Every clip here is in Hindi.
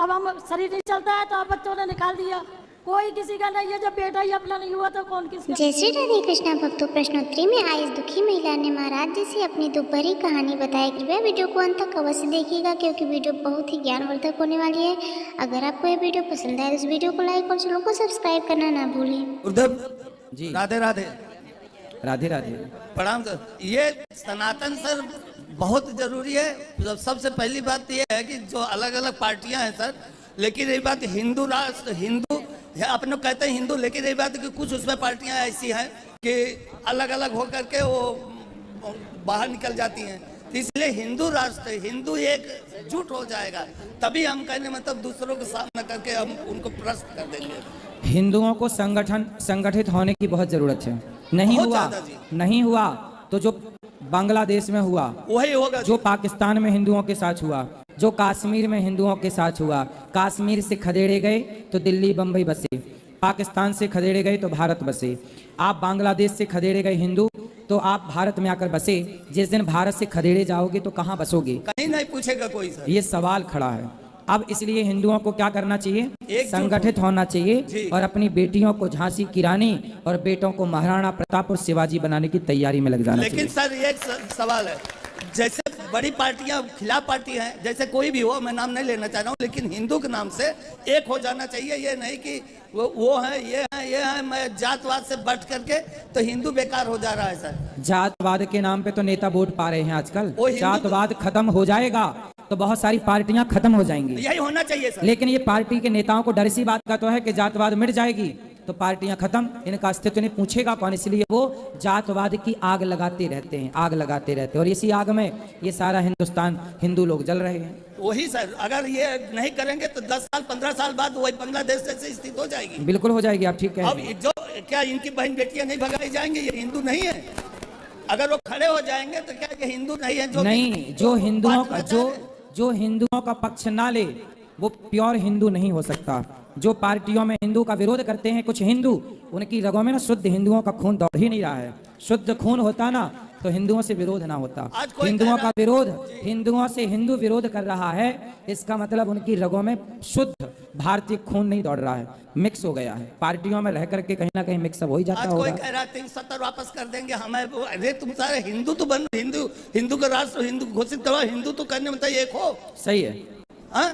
अब हम शरीर नहीं चलता है तो अब बच्चों ने निकाल दिया। कोई किसी का नहीं है, जब बेटा ही अपना नहीं हुआ तो कौन किसका। जय श्री राधे कृष्णा भक्तों, प्रश्नोत्तरी में आई इस दुखी महिला ने महाराज जी से अपनी दुखभरी कहानी बताई। कृपया वीडियो को अंत तक अवश्य देखिएगा क्योंकि वीडियो बहुत ही ज्ञानवर्धक होने वाली है। अगर आपको ये वीडियो पसंद आए तो इस वीडियो को लाइक और चैनल को सब्सक्राइब करना ना भूलें। उद्धव जी राधे राधे। राधे राधे। प्रणाम सर। ये सनातन सर बहुत जरूरी है। सबसे पहली बात ये है कि जो अलग अलग पार्टियां हैं सर, लेकिन ये बात हिंदू राष्ट्र हिंदू अपने कहते हैं हिंदू, लेकिन ये बात कि कुछ उसमें पार्टियां ऐसी हैं कि अलग अलग होकर के वो बाहर निकल जाती हैं। तो इसलिए हिंदू राष्ट्र हिंदू एकजुट हो जाएगा तभी हम कहने मतलब दूसरों का सामना करके हम उनको प्रश्न कर देंगे। हिंदुओं को संगठित होने की बहुत जरूरत है। नहीं हुआ तो जो बांग्लादेश में हुआ वही होगा, जो पाकिस्तान में हिंदुओं के साथ हुआ, जो कश्मीर में हिंदुओं के साथ हुआ। कश्मीर से खदेड़े गए तो दिल्ली बंबई बसे, पाकिस्तान से खदेड़े गए तो भारत बसे। आप बांग्लादेश से खदेड़े गए हिंदू तो आप भारत में आकर बसे। जिस दिन भारत से खदेड़े जाओगे तो कहाँ बसोगे? कहीं नहीं पूछेगा कोई सर। ये सवाल खड़ा है। अब इसलिए हिंदुओं को क्या करना चाहिए? संगठित होना चाहिए और अपनी बेटियों को झांसी की रानी और बेटों को महाराणा प्रताप और शिवाजी बनाने की तैयारी में लग जाना चाहिए। लेकिन सर एक सवाल है, जैसे बड़ी पार्टियां खिलाफ पार्टी हैं, जैसे कोई भी हो, मैं नाम नहीं लेना चाह रहा हूँ, लेकिन हिंदू के नाम से एक हो जाना चाहिए। ये नहीं कि वो है ये है मैं जातवाद से बढ़ करके तो हिंदू बेकार हो जा रहा है सर। जातवाद के नाम पे तो नेता वोट पा रहे हैं आजकल। जातवाद खत्म हो जाएगा तो बहुत सारी पार्टियां खत्म हो जाएंगी। यही होना चाहिए सर। लेकिन ये पार्टी के नेताओं को डर सी बात का तो है कि जातवाद मिट जाएगी तो पार्टियां खत्म, इनका अस्तित्व नहीं पूछेगा कौन। इसलिए वो जातवाद की आग लगाते रहते हैं, आग लगाते रहते हैं और इसी आग में ये सारा हिंदुस्तान हिंदू लोग जल रहे हैं। वही सर, अगर ये नहीं करेंगे तो 10 साल 15 साल बाद वही बांग्लादेश जैसी स्थिति हो जाएगी। बिल्कुल हो जाएगी, आप ठीक कह अब रहे हैं। जो क्या इनकी बहन बेटियां नहीं भगाई जाएंगे? ये हिंदू नहीं है। अगर वो खड़े हो जाएंगे तो क्या ये हिंदू नहीं है? जो नहीं, जो हिंदुओं का पक्ष ना ले वो प्योर हिंदू नहीं हो सकता। जो पार्टियों में हिंदू का विरोध करते हैं कुछ हिंदू, उनकी रगों में ना शुद्ध हिंदुओं का खून दौड़ ही नहीं रहा है। शुद्ध खून होता ना तो हिंदुओं से विरोध ना होता। हिंदुओं का विरोध, हिंदुओं से हिंदू विरोध कर रहा है, इसका मतलब उनकी रगों में शुद्ध भारतीय खून नहीं दौड़ रहा है, मिक्स हो गया है। पार्टियों में रह करके कहीं ना कहीं मिक्स हो ही जाता होगा। कोई कह रहा है 70 वापस कर देंगे हमें। अरे तुम सारे हिंदू तो बन, हिंदू का राष्ट्र हिंदू घोषित करो। हिंदू तो करने में एक हो। सही है। हाँ?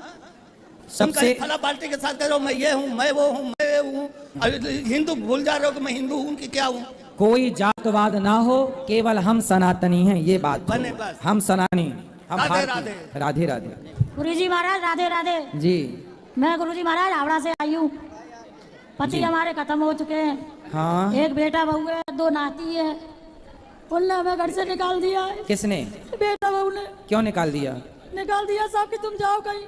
सबसे फला पार्टी के साथ करो मैं ये हूँ, मैं वो हूँ, मैं हूँ। हिंदू भूल जा रहे हो कि मैं हिंदू हूँ कि क्या हूँ। कोई जातवाद ना हो, केवल हम सनातनी हैं, ये बात बने बस। हम सनातनी, हम राधे राधे राधे राधे। गुरुजी महाराज राधे राधे जी। मैं गुरुजी महाराज हावड़ा से आई हूँ। पति हमारे खत्म हो चुके हैं। हाँ। एक बेटा बहू है, 2 नाती है। उनने हमें घर से निकाल दिया है। किसने? बेटा बहू ने। क्यों निकाल दिया? निकाल दिया साहब कि तुम जाओ कहीं।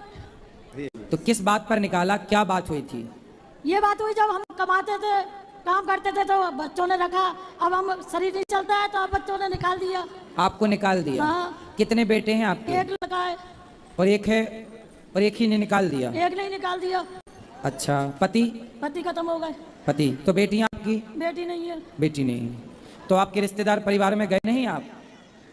तो किस बात पर निकाला, क्या बात हुई थी? ये बात हुई जब हम कमाते थे, काम करते थे तो बच्चों ने रखा। अब हम शरीर नहीं चलता है तो अब बच्चों ने निकाल दिया। आपको निकाल दिया? हाँ। कितने बेटे हैं आपके? एक लड़का है और एक है, और एक ही ने निकाल दिया? एक नहीं निकाल दिया। अच्छा, पति? पति खत्म हो गए। पति तो बेटियां आपकी? बेटी नहीं है। बेटी नहीं। तो आपके रिश्तेदार परिवार में गए नहीं आप?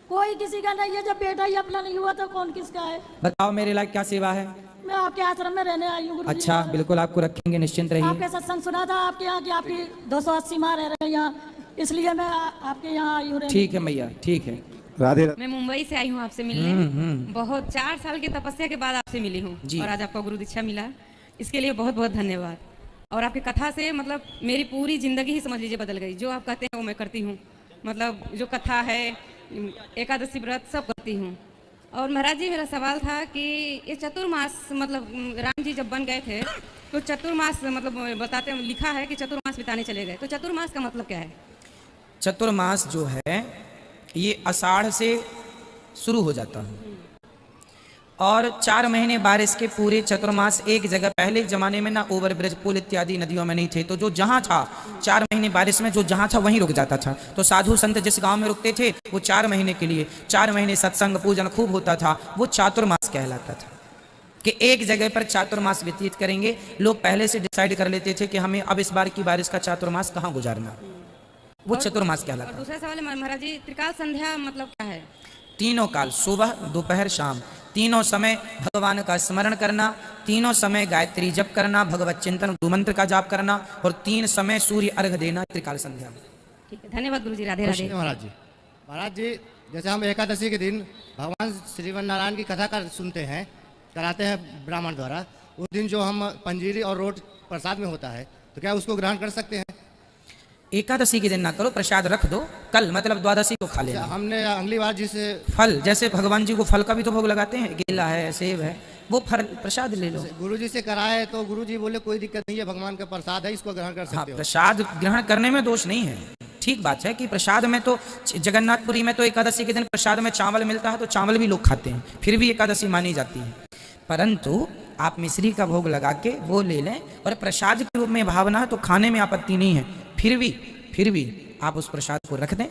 कोई किसी का नहीं है, जब बेटा ही अपना नहीं हुआ तो कौन किसका है। बताओ मेरे लायक क्या सेवा है? मैं आपके आश्रम में रहने आई हूँ। अच्छा, बिल्कुल आपको रखेंगे, निश्चिंत रहिए। आपके सत्संग सुना था आपके यहाँ की आपकी 280 माँ रह रहे हैं यहाँ, इसलिए मैं आपके यहाँ आई हूँ। ठीक है मैया, ठीक है। राधे। मैं मुंबई से आई हूँ आपसे मिलने। बहुत 4 साल की तपस्या के बाद आपसे मिली हूँ और आज आपको गुरु दीक्षा मिला, इसके लिए बहुत बहुत धन्यवाद। और आपकी कथा से मतलब मेरी पूरी जिंदगी ही समझ लीजिए बदल गई। जो आप कहते हैं वो मैं करती हूँ। मतलब जो कथा है, एकादशी व्रत सब करती हूँ। और महाराज जी मेरा सवाल था कि ये चतुर्मास मतलब राम जी जब बन गए थे तो चतुर्मास मतलब बताते हैं, लिखा है कि चतुर्मास बिताने चले गए, तो चतुर्मास का मतलब क्या है? चतुर्मास जो है ये आषाढ़ से शुरू हो जाता है और 4 महीने बारिश के पूरे चतुर्मास एक जगह। पहले के जमाने में ना ओवर ब्रिज पुल इत्यादि नदियों में नहीं थे, तो जो जहाँ था 4 महीने बारिश में जो जहाँ था वहीं रुक जाता था। तो साधु संत जिस गांव में रुकते थे वो 4 महीने के लिए, 4 महीने सत्संग पूजन खूब होता था, वो चातुर्मास कहलाता था कि एक जगह पर चातुर्मास व्यतीत करेंगे। लोग पहले से डिसाइड कर लेते थे कि हमें अब इस बार की बारिश का चातुर्मास कहाँ गुजारना, वो चतुर्मास कहलाता है। दूसरा सवाल है महाराज जी, त्रिकाल संध्या मतलब क्या है? तीनों काल, सुबह दोपहर शाम, तीनों समय भगवान का स्मरण करना, तीनों समय गायत्री जप करना, भगवत चिंतन गुरुमंत्र का जाप करना और 3 समय सूर्य अर्घ देना त्रिकाल संध्या। ठीक है, धन्यवाद गुरुजी, राधे राधे। महाराज जी जैसे हम एकादशी के दिन भगवान श्रीमन नारायण की कथा कर सुनते हैं, कराते हैं ब्राह्मण द्वारा, उस दिन जो हम पंजीरी और रोट प्रसाद में होता है, तो क्या उसको ग्रहण कर सकते हैं? एकादशी के दिन ना करो, प्रसाद रख दो, कल मतलब द्वादशी को खा लेना। हमने अगली बार जिसे फल, जैसे भगवान जी को फल का भी तो भोग लगाते हैं, केला है, सेब है, वो फल प्रसाद ले लो। गुरुजी से कराए तो गुरुजी बोले कोई दिक्कत नहीं है, भगवान का प्रसाद है, इसको ग्रहण कर सकते हो। प्रसाद ग्रहण करने में दोष नहीं है, ठीक बात है कि प्रसाद में तो जगन्नाथपुरी में तो एकादशी के दिन प्रसाद में चावल मिलता है, तो चावल भी लोग खाते हैं, फिर भी एकादशी मानी जाती है। परंतु आप मिश्री का भोग लगा के वो ले लें और प्रसाद के रूप में भावना है तो खाने में आपत्ति नहीं है, फिर भी आप उस प्रसाद को रख दें,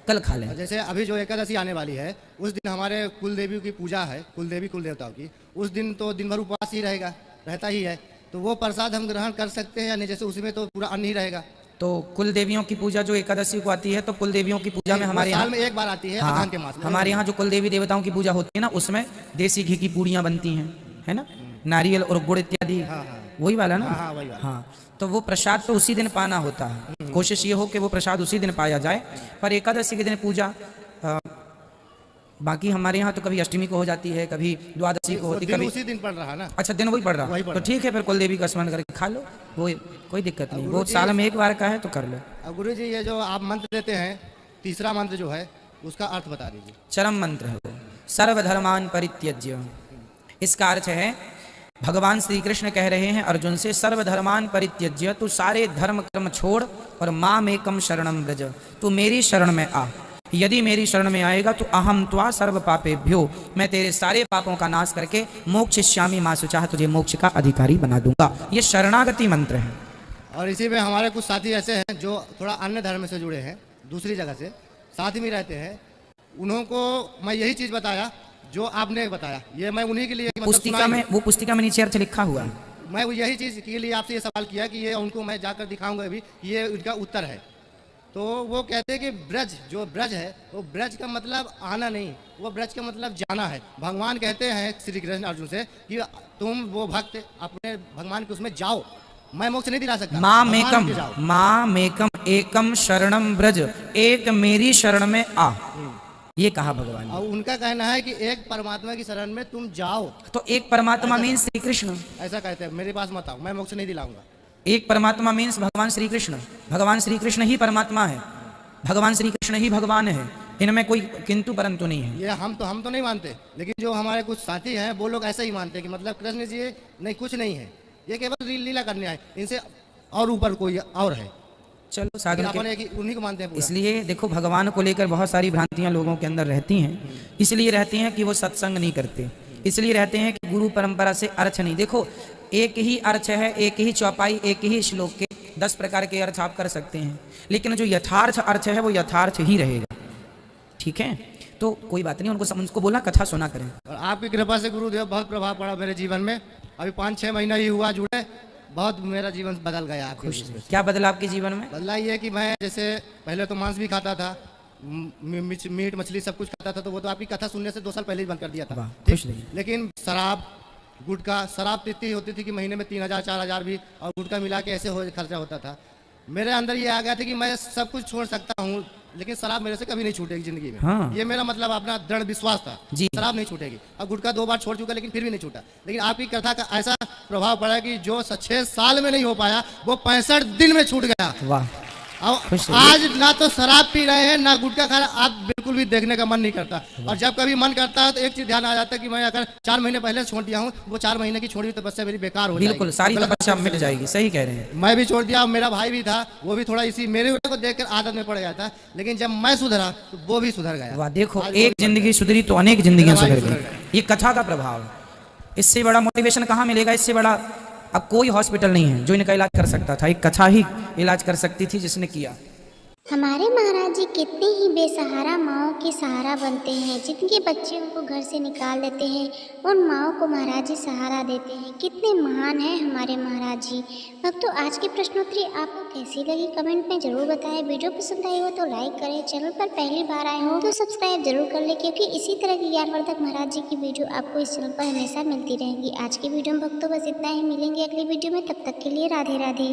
कल खा लें। जैसे अभी जो एकादशी आने वाली है, उस दिन हमारे कुल देवी की पूजा है, कुल देवी कुल देवताओं की, उस दिन तो दिन भर उपवास ही रहता ही है, तो वो प्रसाद हम ग्रहण कर सकते हैं या नहीं? जैसे उसमें तो पूरा अन्न ही रहेगा। तो कुल देवियों की पूजा जो एकादशी को आती है, तो कुल देवियों की पूजा में हमारे साल में एक बार आती है, अघान के मास में। हमारे यहाँ जो कुल देवी देवताओं की पूजा होती है ना, उसमें देसी घी की पूड़ियाँ बनती हैं, है ना, नारियल और गुड़ इत्यादि, वही वाला ना। हाँ, तो वो प्रसाद तो उसी दिन पाना होता है, कोशिश ये हो कि वो प्रसाद उसी दिन पाया जाए। पर एकादशी के दिन पूजा, बाकी हमारे यहाँ तो कभी अष्टमी को हो जाती है, कभी द्वादशी को होती है, कभी उसी दिन पड़ रहा ना। अच्छा, दिन वही पड़ रहा, तो ठीक है, फिर कुल देवी का स्मरण करके खा लो, वो कोई दिक्कत नहीं, वो साल में एक बार का है तो कर लो। अब गुरु जी ये जो आप मंत्र देते हैं, तीसरा मंत्र जो है उसका अर्थ बता दीजिए। चरम मंत्र है वो, सर्वधर्मान परित्यज्य। इसका अर्थ है, भगवान श्री कृष्ण कह रहे हैं अर्जुन से, सर्वधर्मान परित्यज्य, तू सारे धर्म कर्म छोड़ और माम एकम शरणम व्रज, तू मेरी शरण में आ। यदि मेरी शरण में आएगा तो अहम त्वा सर्व पापेभ्यो, मैं तेरे सारे पापों का नाश करके मोक्षयिष्यामि मा शुचः, तुझे मोक्ष का अधिकारी बना दूंगा। ये शरणागति मंत्र है। और इसी में हमारे कुछ साथी ऐसे हैं जो थोड़ा अन्य धर्म से जुड़े हैं, दूसरी जगह से साथ में रहते हैं, उन्हों को मैं यही चीज बताया जो आपने बताया, ये मैं उन्हीं के लिए पुस्तिका में, वो पुस्तिका में नीचे अर्थ लिखा हुआ है, मैं यही चीज के लिए आपसे ये सवाल किया कि ये उनको मैं जाकर दिखाऊंगा अभी, ये उनका उत्तर है। तो वो कहते हैं कि ब्रज, जो ब्रज है, वो ब्रज का मतलब आना नहीं, वो ब्रज का मतलब जाना है। भगवान कहते हैं श्री कृष्ण अर्जुन से कि तुम वो भक्त अपने भगवान के उसमें जाओ, मैं मोक्ष नहीं दिला सकता। माँ मेकम एकम शरणम ब्रज, एक मेरी शरण में आ, ये कहा भगवान। और उनका कहना है कि एक परमात्मा की शरण में तुम जाओ। तो एक परमात्मा मीन्स श्री कृष्ण, ऐसा कहते हैं, मेरे पास मत आओ, मैं मोक्ष नहीं दिलाऊंगा। एक परमात्मा मीन्स भगवान श्री कृष्ण, भगवान श्री कृष्ण ही परमात्मा है, भगवान श्री कृष्ण ही भगवान है, इनमें कोई किंतु परंतु नहीं है। ये हम तो नहीं मानते, लेकिन जो हमारे कुछ साथी हैं वो लोग ऐसा ही मानते हैं कि मतलब कृष्ण जी नहीं, कुछ नहीं है, ये केवल लीला करने आए, इनसे और ऊपर कोई और है। चलो साधन उन्हीं को मानते हैं। इसलिए देखो, भगवान को लेकर बहुत सारी भ्रांतियां लोगों के अंदर रहती हैं, इसलिए रहती हैं कि वो सत्संग नहीं करते, इसलिए रहते हैं कि गुरु परंपरा से अर्थ नहीं। देखो, एक ही अर्थ है, एक ही चौपाई, एक ही श्लोक के 10 प्रकार के अर्थ आप कर सकते हैं, लेकिन जो यथार्थ अर्थ है वो यथार्थ ही रहेगा, ठीक है। तो कोई बात नहीं, उनको बोला कथा सुना करें। और आपकी कृपा से गुरुदेव बहुत प्रभाव पड़ा मेरे जीवन में, अभी 5-6 महीना ही हुआ जुड़े, बहुत मेरा जीवन बदल गया। खुश। क्या बदला आपके जीवन में? बदला ये कि मैं जैसे पहले तो मांस भी खाता था, मीट मछली सब कुछ खाता था, तो वो तो आपकी कथा सुनने से 2 साल पहले ही बंद कर दिया था, लेकिन शराब गुटखा, शराब इतनी होती थी कि महीने में 3000-4000 भी, और गुटखा मिला के ऐसे खर्चा होता था। मेरे अंदर ये आ गया था कि मैं सब कुछ छोड़ सकता हूँ, लेकिन शराब मेरे से कभी नहीं छूटेगी जिंदगी में। हाँ। ये मेरा मतलब अपना दृढ़ विश्वास था, शराब नहीं छूटेगी। अब गुटखा 2 बार छोड़ चुका, लेकिन फिर भी नहीं छूटा। लेकिन आपकी कथा का ऐसा प्रभाव पड़ा कि जो 6 साल में नहीं हो पाया वो 65 दिन में छूट गया। वाह। आज ना तो शराब पी रहे हैं ना गुटखा खा रहे, आप बिल्कुल भी देखने का मन नहीं करता। और जब कभी मन करता है तो एक चीज ध्यान आ जाता है कि मैं अगर 4 महीने पहले छोड़ दिया हूँ, वो 4 महीने की छोड़ी तपस्या मेरी बेकार हो जाएगी। बिल्कुल, सारी तपस्या मिट जाएगी, सही कह रहे हैं। मैं भी छोड़ दिया, मेरा भाई भी था, वो भी थोड़ा इसी मेरे को देखकर आदत में पड़ गया था, लेकिन जब मैं सुधरा तो वो भी सुधर गया। वाह, देखो, एक जिंदगी सुधरी तो अनेक जिंदगियां सुधर गई। ये कथा का प्रभाव है। इससे बड़ा मोटिवेशन कहाँ मिलेगा? इससे बड़ा अब कोई हॉस्पिटल नहीं है जो इनका इलाज कर सकता था, एक कथा ही इलाज कर सकती थी जिसने किया। हमारे महाराज जी कितने ही बेसहारा माँओं के सहारा बनते हैं, जिनके बच्चे उनको घर से निकाल देते हैं, उन माँओं को महाराज जी सहारा देते हैं। कितने महान हैं हमारे महाराज जी। भक्तों, आज की प्रश्नोत्तरी आपको कैसी लगी कमेंट में ज़रूर बताएं। वीडियो पसंद आई हो तो लाइक करें, चैनल पर पहली बार आए हो तो सब्सक्राइब जरूर कर लें, क्योंकि इसी तरह की ज्ञानवर्धक महाराज जी की वीडियो आपको इस चैनल पर हमेशा मिलती रहेंगी। आज की वीडियो में भक्तों बस इतना ही, मिलेंगे अगली वीडियो में, तब तक के लिए राधे राधे।